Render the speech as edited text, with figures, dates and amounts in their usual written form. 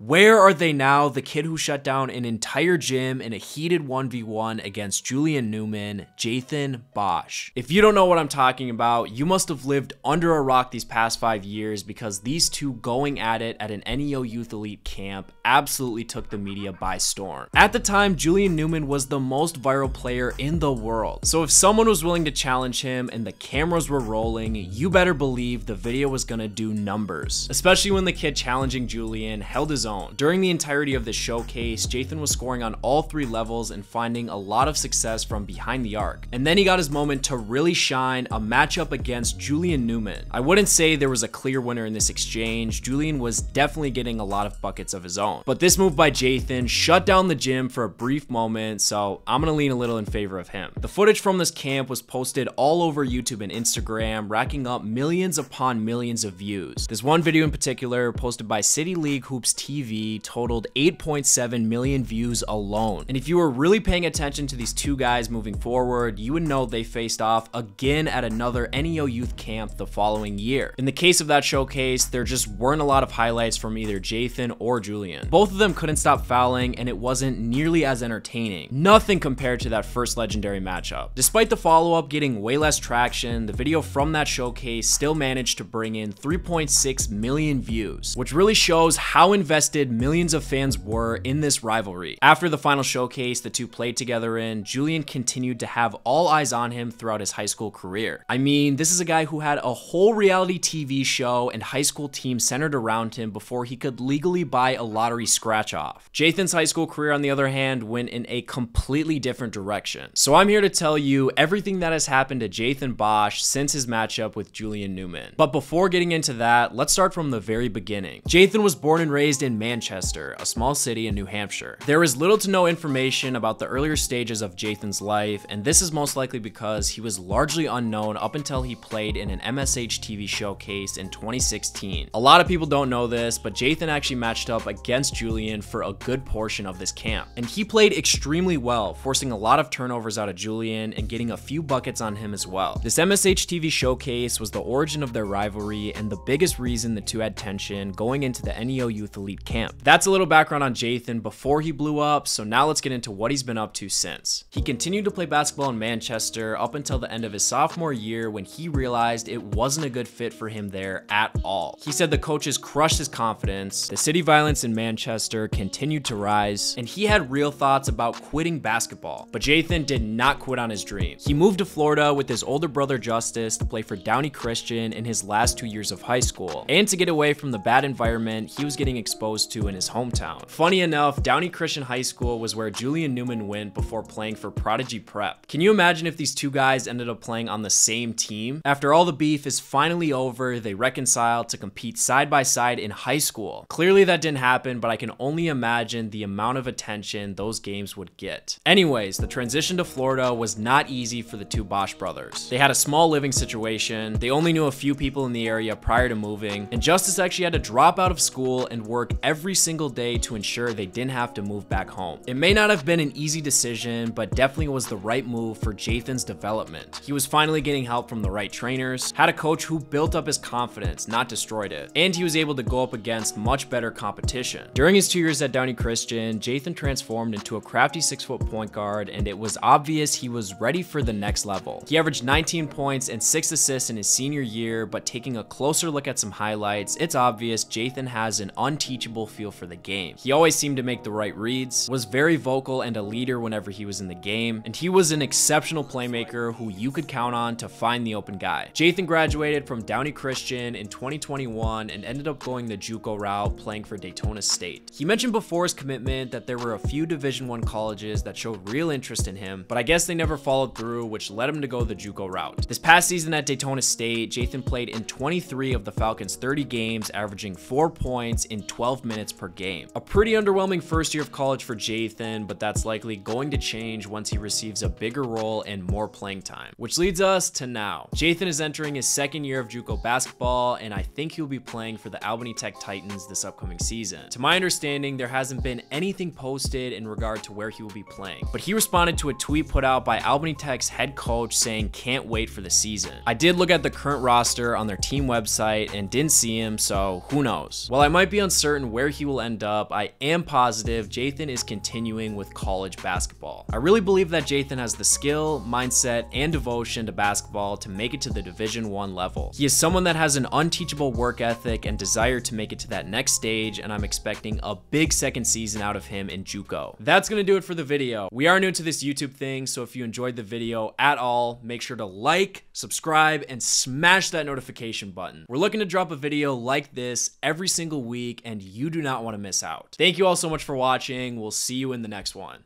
Where are they now? The kid who shut down an entire gym in a heated 1v1 against Julian Newman, Jaythan Bosch. If you don't know what I'm talking about, you must have lived under a rock these past 5 years, because these two going at it at an NEO Youth Elite camp absolutely took the media by storm. At the time, Julian Newman was the most viral player in the world. So if someone was willing to challenge him and the cameras were rolling, you better believe the video was gonna do numbers. Especially when the kid challenging Julian held his own. During the entirety of the showcase, Jaythan was scoring on all 3 levels and finding a lot of success from behind the arc. And then he got his moment to really shine, a matchup against Julian Newman. I wouldn't say there was a clear winner in this exchange. Julian was definitely getting a lot of buckets of his own. But this move by Jaythan shut down the gym for a brief moment, so I'm gonna lean a little in favor of him. The footage from this camp was posted all over YouTube and Instagram, racking up millions upon millions of views. This one video in particular, posted by City League Hoops TV, totaled 8.7 million views alone. And if you were really paying attention to these two guys moving forward, you would know they faced off again at another NEO Youth camp the following year. In the case of that showcase, there just weren't a lot of highlights from either Jaythan or Julian. Both of them couldn't stop fouling, and it wasn't nearly as entertaining. Nothing compared to that first legendary matchup. Despite the follow-up getting way less traction, the video from that showcase still managed to bring in 3.6 million views, which really shows how invested millions of fans were in this rivalry. After the final showcase the two played together in, Julian continued to have all eyes on him throughout his high school career. I mean, this is a guy who had a whole reality TV show and high school team centered around him before he could legally buy a lottery scratch off. Jaythan's high school career, on the other hand, went in a completely different direction. So I'm here to tell you everything that has happened to Jaythan Bosch since his matchup with Julian Newman. But before getting into that, let's start from the very beginning. Jaythan was born and raised in Manchester, a small city in New Hampshire. There is little to no information about the earlier stages of Jaythan's life, and this is most likely because he was largely unknown up until he played in an MSH TV showcase in 2016. A lot of people don't know this, but Jaythan actually matched up against Julian for a good portion of this camp, and he played extremely well, forcing a lot of turnovers out of Julian and getting a few buckets on him as well. This MSH TV showcase was the origin of their rivalry and the biggest reason the two had tension going into the NEO Youth Elite camp. That's a little background on Jaythan before he blew up, so now let's get into what he's been up to since. He continued to play basketball in Manchester up until the end of his sophomore year, when he realized it wasn't a good fit for him there at all. He said the coaches crushed his confidence, the city violence in Manchester continued to rise, and he had real thoughts about quitting basketball. But Jaythan did not quit on his dream. He moved to Florida with his older brother Justice to play for Downey Christian in his last 2 years of high school, and to get away from the bad environment he was getting exposed to in his hometown. Funny enough, Downey Christian High School was where Julian Newman went before playing for Prodigy Prep. Can you imagine if these two guys ended up playing on the same team? After all the beef is finally over, they reconciled to compete side by side in high school. Clearly that didn't happen, but I can only imagine the amount of attention those games would get. Anyways, the transition to Florida was not easy for the two Bosch brothers. They had a small living situation, they only knew a few people in the area prior to moving, and Justice actually had to drop out of school and work every single day to ensure they didn't have to move back home. It may not have been an easy decision, but definitely was the right move for Jaythan's development. He was finally getting help from the right trainers, had a coach who built up his confidence, not destroyed it, and he was able to go up against much better competition. During his 2 years at Downey Christian, Jaythan transformed into a crafty 6-foot point guard, and it was obvious he was ready for the next level. He averaged 19 points and 6 assists in his senior year, but taking a closer look at some highlights, it's obvious Jaythan has an unteachable feel for the game. He always seemed to make the right reads, was very vocal and a leader whenever he was in the game, and he was an exceptional playmaker who you could count on to find the open guy. Jaythan graduated from Downey Christian in 2021 and ended up going the JUCO route, playing for Daytona State. He mentioned before his commitment that there were a few Division I colleges that showed real interest in him, but I guess they never followed through, which led him to go the JUCO route. This past season at Daytona State, Jaythan played in 23 of the Falcons' 30 games, averaging 4 points in 12 minutes per game. A pretty underwhelming first year of college for Jaythan, but that's likely going to change once he receives a bigger role and more playing time. Which leads us to now. Jaythan is entering his second year of JUCO basketball, and I think he'll be playing for the Albany Tech Titans this upcoming season. To my understanding, there hasn't been anything posted in regard to where he will be playing, but he responded to a tweet put out by Albany Tech's head coach saying can't wait for the season. I did look at the current roster on their team website and didn't see him, so who knows. While I might be uncertain where he will end up, I am positive Jaythan is continuing with college basketball. I really believe that Jaythan has the skill, mindset, and devotion to basketball to make it to the Division I level. He is someone that has an unteachable work ethic and desire to make it to that next stage, and I'm expecting a big second season out of him in JUCO. That's gonna do it for the video. We are new to this YouTube thing, so if you enjoyed the video at all, make sure to like, subscribe, and smash that notification button. We're looking to drop a video like this every single week, and you do not want to miss out. Thank you all so much for watching. We'll see you in the next one.